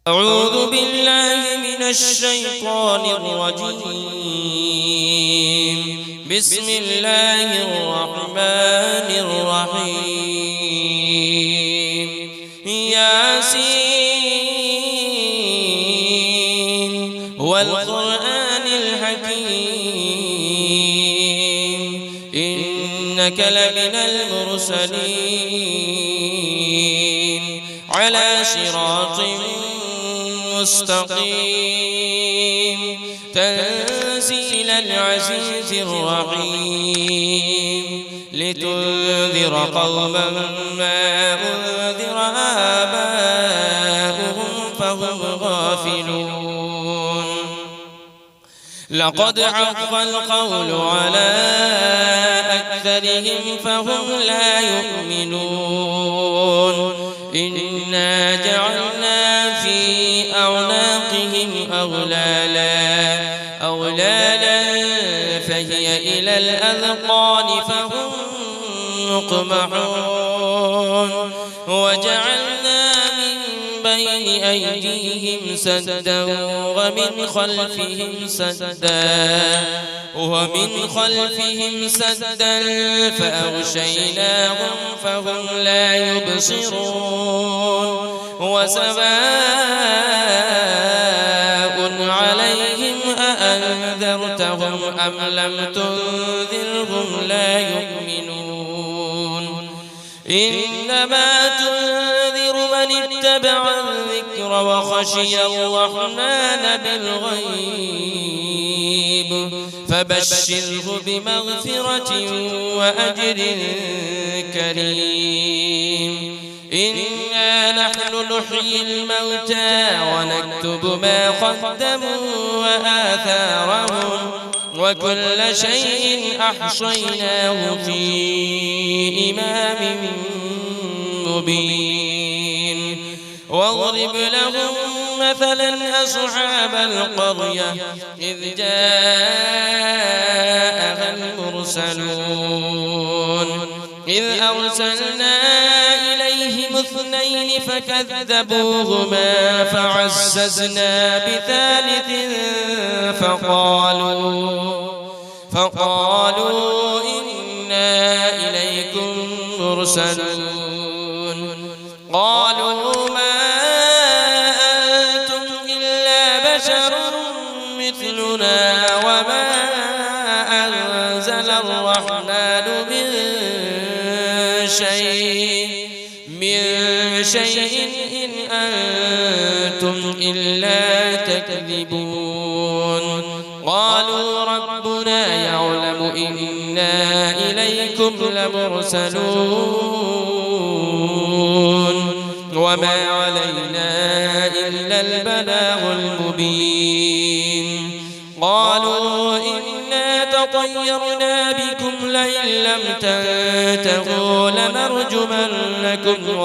أعوذ بالله من الشيطان الرجيم. بسم الله الرحمن الرحيم. ياسين والقرآن الحكيم إنك لمن المرسلين على صراط مستقيم تنزيل العزيز الرحيم لتنذر قوما ما أنذر آباؤهم فهم غافلون. لقد حق القول على أكثرهم فهم لا يؤمنون. إنا جعلنا في أعناقهم أغلالا فهي إلى الأذقان فهم مقمحون. وجعلنا من بين أيديهم سدا ومن خلفهم سدا فأغشيناهم فهم لا يبصرون. وسواء عليهم أأنذرتهم أم لم تنذرهم لا يؤمنون. إنما تنذر من اتبع الذكر وخشي الرحمن بالغيب فبشره بمغفرة وأجر كريم. إنا نحن نحيي الموتى ونكتب ما قدموا وآثارهم وكل شيء أحصيناه في إمام مبين. واضرب لهم مثلا أصحاب القرية إذ جاءها المرسلون إذ أرسلنا إليهم 2 فكذبوهما فعززنا بثالث فقالوا إنا إليكم مرسلون. قالوا ما أنتم إلا بشر مثلنا وما أنزل الرحمن من شيء إن أنتم إلا تكذبون. قالوا ربنا يعلم إنا إليكم لمرسلون وما علينا إلا البلاغ المبين. قالوا إنا تطيرنا بكم لئن لم تنتهوا لنرجمنكم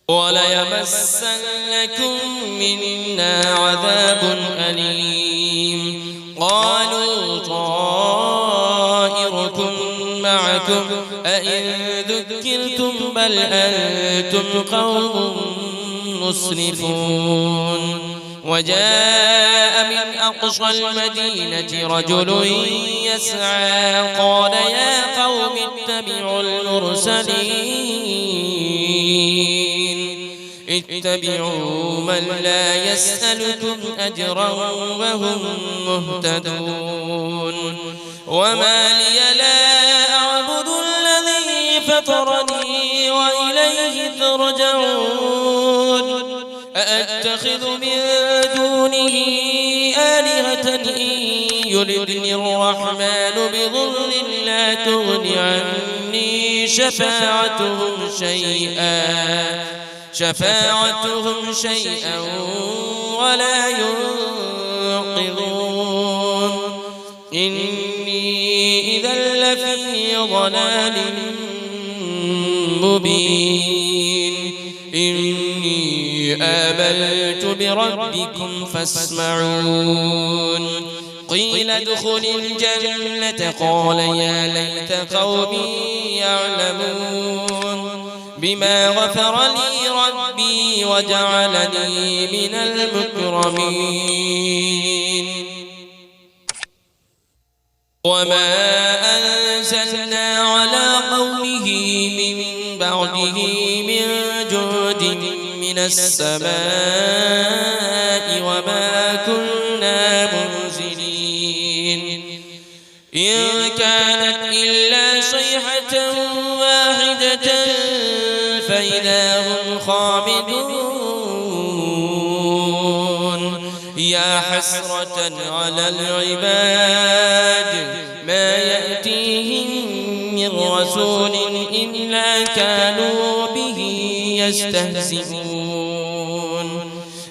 وليمسنكم منا عذاب أليم. قالوا طائركم معكم أئن ذكرتم بل أنتم قوم مسرفون. وجاء من أقصى المدينة رجل يسعى قال يا قوم اتبعوا من لا يسألكم أجرا وهم مهتدون. وما لي لا أعبد الذي فطرني وإليه ترجعون. أأتخذ من دونه آلهة إن يردني الرحمن بضر لا تغن عني شفاعتهم شيئا ولا ينقذون. إني إذا لفي ضلال مبين. إني آمنت بربكم فاسمعون. قيل ادخل الجنة قال يا ليت قومي يعلمون. بما غفر لي ربي وجعلني من المكرمين وما أنزلنا على قومه من بعده من جود من السماء وما كنا منزلين إن كانت إلا صيحة واحدة فإذا هم خامدون يا حسرة على العباد ما يأتيهم من رسول إلا كانوا به يستهزئون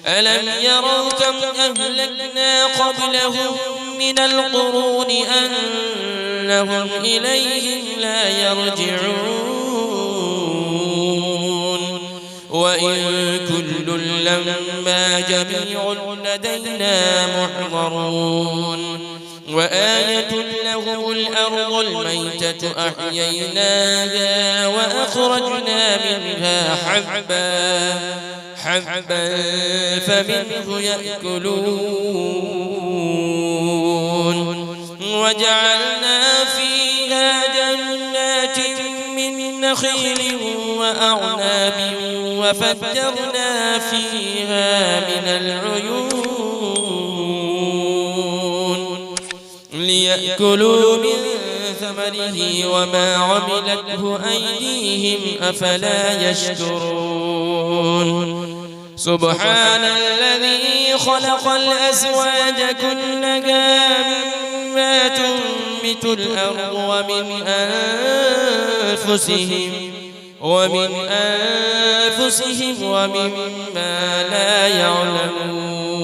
ألم يروا كم أهلكنا قبلهم من القرون أنهم إليهم لا يرجعون وإن كل لما جميع لدينا محضرون وآية لهم الأرض الميتة أحييناها وأخرجنا منها حبا فمنه يأكلون وجعلنا فيها جنات من نخيل وأعناب وفجرنا فيها من العيون ليأكلوا من ثمره وما عملته أيديهم أفلا يشكرون سبحان الذي خلق الأزواج كلها مما تنبت الأرض ومن أنفسهم ومما لا يعلمون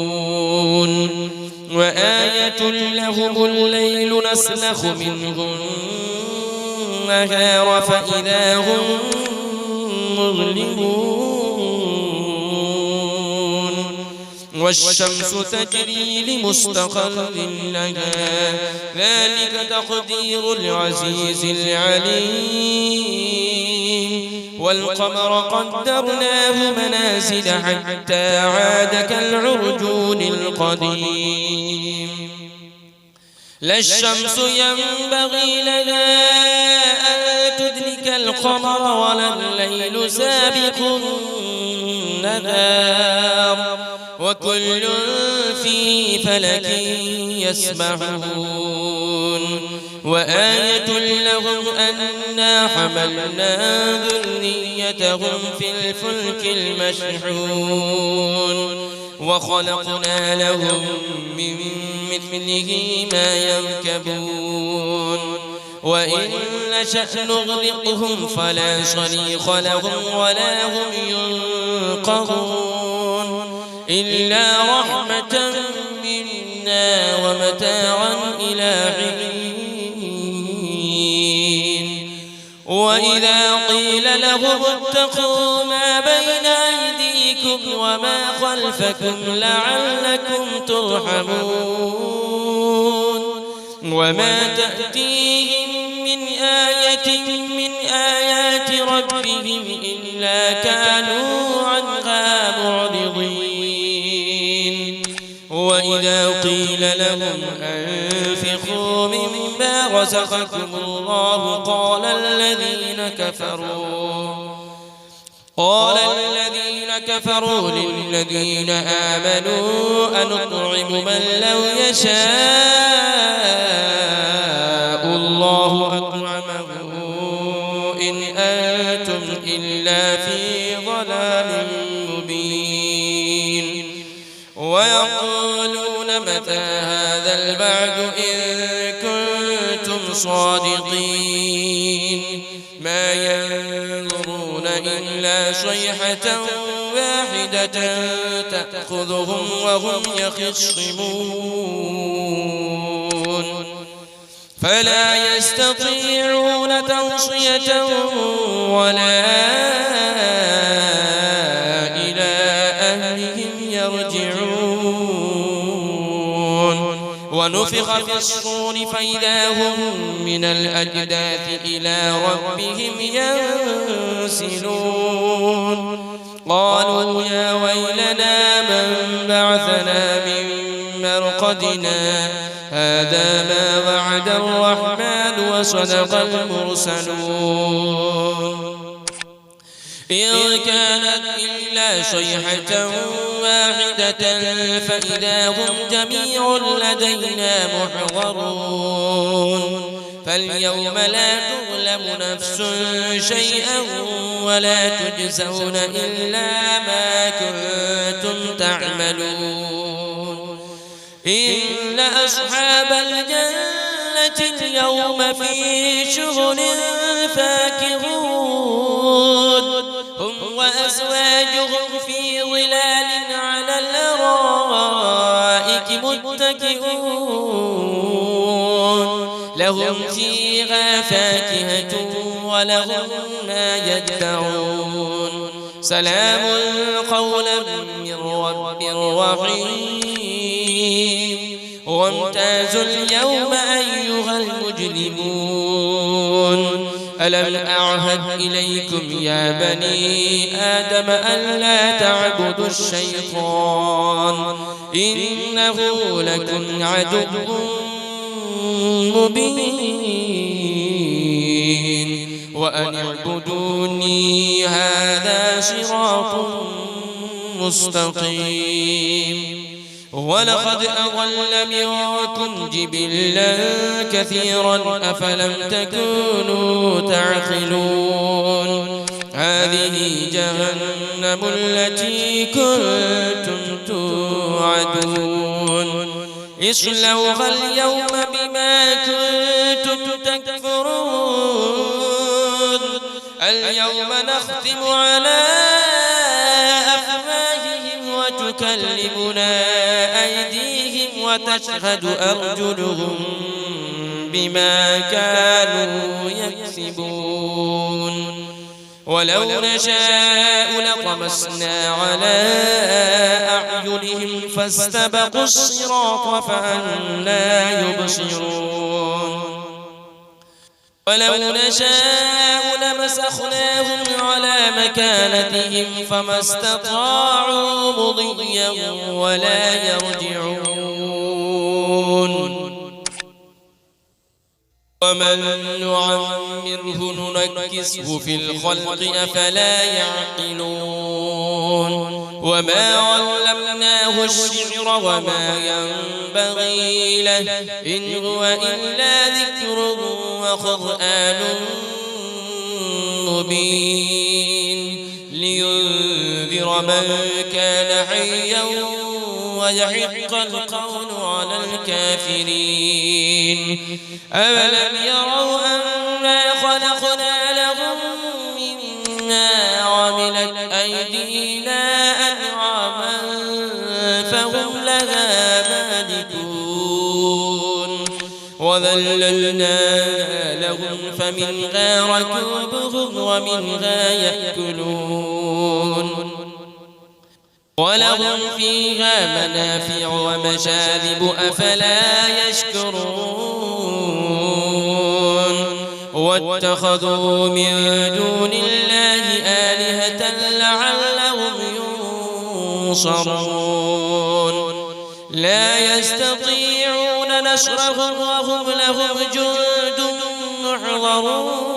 وآية لهم الليل نسلخ منه النهار فإذا هم مظلمون والشمس تجري لمستقر لها ذلك تقدير العزيز العليم والقمر قدرناه منازل حتى عاد كالعرجون القديم لا الشمس ينبغي لها أن تدرك القمر ولا الليل سابق النهار وكل في فلك يسبحون وآية لهم أنا حملنا ذريتهم في الفلك المشحون وخلقنا لهم من مثله ما يركبون وإن نشأ نغرقهم فلا صريخ لهم ولا هم ينقذون إلا رحمة منا ومتاعا إلى حين وإذا قيل لهم اتقوا ما بين أيديكم وما خلفكم لعلكم ترحمون وما تأتيهم من آية من آيات ربهم إلا كانوا عنها معرضين وإذا قيل لهم أنفقوا مما رزقكم الله قال الذين كفروا للذين آمنوا أنطعم من لو يشاء الله أطعمه إن أنتم إلا في ضلال مبين ويقولون متى هذا البعد إن كنتم صادقين ما ينظرون إلا صيحة واحدة تأخذهم وهم يخصمون فلا يستطيعون توصية ولا إلى أهلهم يرجعون ونفخ في الصور فإذا هم من الأجداث إلى ربهم ينسلون قالوا يا ويلنا من بعثنا من مرقدنا هذا ما وعد الرحمن وصدق المرسلون إن كانت إلا صيحة واحدة فإذا هم جميع لدينا محضرون فاليوم لا تظلم نفس شيئا ولا تجزون إلا ما كنتم تعملون إن أصحاب الجنة اليوم في شغل فاكهون هم وأزواجهم في ظلال على الأرائك متكئون لهم فيها فاكهة ولهم ما يدعون سلام قولا من رب رحيم وامتازوا اليوم أيها المجرمون ألم أعهد إليكم يا بني آدم ألا تعبدوا الشيطان إنه لكم عدو مبين وأن اعبدوني هذا صراط مستقيم ولقد أضل منكم جبلا كثيرا أفلم تكونوا تعقلون هذه جهنم التي كنتم توعدون اصلوها اليوم بما كنتم تكفرون اليوم نختم على أفواههم وتكلمنا أيديهم وتشهد أرجلهم بما كانوا يكسبون ولو نشاء لطمسنا على أعينهم فاستبقوا الصراط فأنى يبصرون ولو نشاء لمسخناهم على مكانتهم فما استطاعوا مضيا ولا يرجعون ومن نعمره ننكسه في الخلق أفلا يعقلون وما علمناه الشعر وما ينبغي له إن هو إلا ذكر وقرآن مبين لينذر من كان حيا ويحق القول على الكافرين أولم يروا أنا خلقنا لهم مما عملت أيدينا أنعاما فهم لها مالكون وذللناها لهم فمنها ركوبهم ومنها يأكلون ولهم فيها منافع ومشارب أفلا يشكرون واتخذوا من دون الله آلهة لعلهم ينصرون لا يستطيعون نصرهم وهم لهم جند محضرون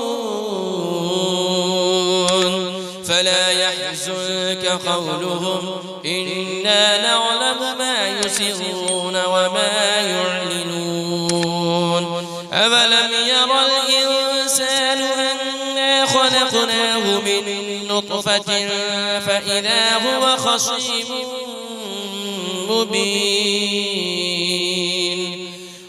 فلا يحزنك قولهم إنا نعلم ما يسرون وما يعلنون أولم يرى الإنسان أنا خلقناه من نطفة فإذا هو خصيم مبين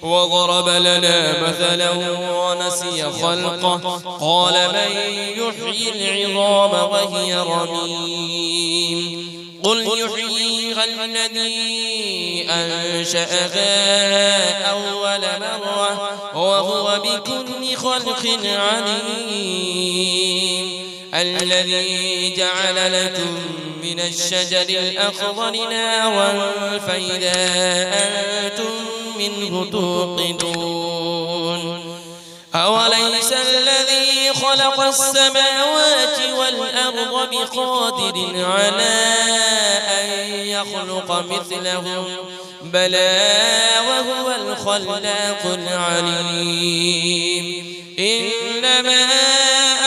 وضرب لنا مثلا ونسي خلقه قال من يحيي العظام وهي رميم قل يحييها الذي أنشأها أول مرة وهو بكل خلق عليم الذي جعل لكم من الشجر الأخضر نارا فإذا أنتم منه توقدون أوليس الذي خلق السماوات والأرض بقادر على أن يخلق مثلهم بلى وهو الخلاق العليم إنما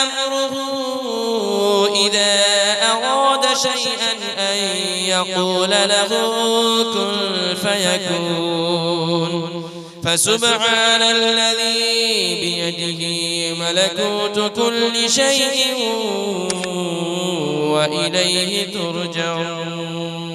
أمره إذا أراد شيئا أن يقول له كن فيكون فسبحان الذي بيده ملكوت كل شيء وإليه ترجعون